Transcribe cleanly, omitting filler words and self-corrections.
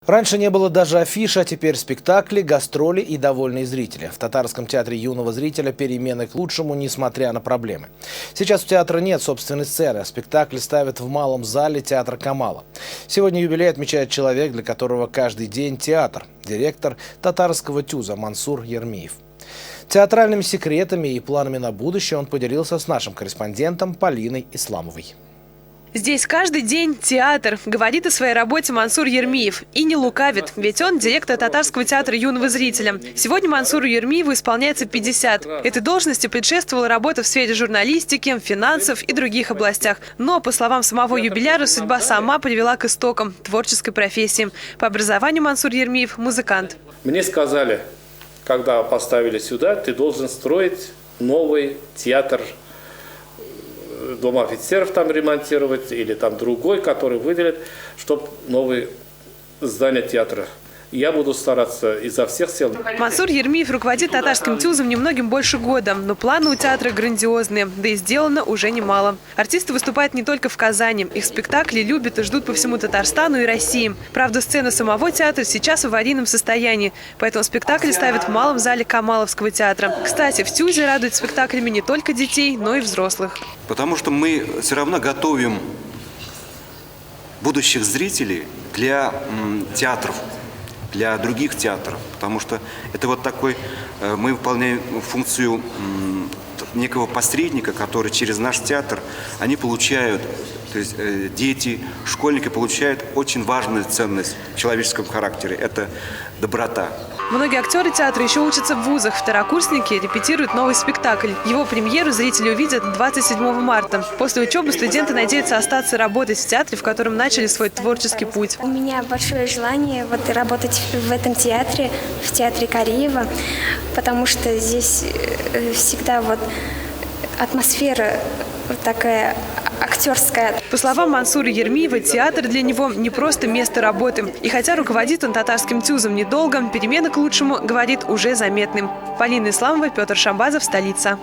Раньше не было даже афиши, а теперь спектакли, гастроли и довольные зрители. В Татарском театре юного зрителя перемены к лучшему, несмотря на проблемы. Сейчас у театра нет собственной сцены, а спектакли ставят в малом зале театра Камала. Сегодня юбилей отмечает человек, для которого каждый день театр – директор Татарского ТЮЗа Мансур Ермиев. Театральными секретами и планами на будущее он поделился с нашим корреспондентом Полиной Исламовой. Здесь каждый день театр, говорит о своей работе Мансур Ермиев. И не лукавит, ведь он директор Татарского театра юного зрителя. Сегодня Мансуру Ермиеву исполняется 50. Этой должности предшествовала работа в сфере журналистики, финансов и других областях. Но, по словам самого юбиляра, судьба сама привела к истокам творческой профессии. По образованию Мансур Ермиев – музыкант. Мне сказали, когда поставили сюда, ты должен строить новый театр. Дом офицеров там ремонтировать или там другой, который выделят, чтобы новое здание театра. Я буду стараться изо всех сил. Мансур Ермиев руководит Татарским ТЮЗом немногим больше года, но планы у театра грандиозные, да и сделано уже немало. Артисты выступают не только в Казани. Их спектакли любят и ждут по всему Татарстану и России. Правда, сцена самого театра сейчас в аварийном состоянии, поэтому спектакли ставят в малом зале Камаловского театра. Кстати, в ТЮЗе радуют спектаклями не только детей, но и взрослых. Потому что мы все равно готовим будущих зрителей для театров, для других театров, потому что это вот такой, мы выполняем функцию некого посредника, который через наш театр, они получают, то есть дети, школьники получают очень важную ценность в человеческом характере, это доброта. Многие актеры театра еще учатся в вузах. Второкурсники репетируют новый спектакль. Его премьеру зрители увидят 27 марта. После учебы студенты надеются остаться работать в театре, в котором начали свой творческий путь. У меня большое желание работать в этом театре, в театре Кариева, потому что здесь всегда атмосфера такая актерская. По словам Мансура Ермиева, театр для него не просто место работы. И хотя руководит он Татарским ТЮЗом недолго, перемены к лучшему, говорит, уже заметным. Полина Исламова, Петр Шамбазов, столица.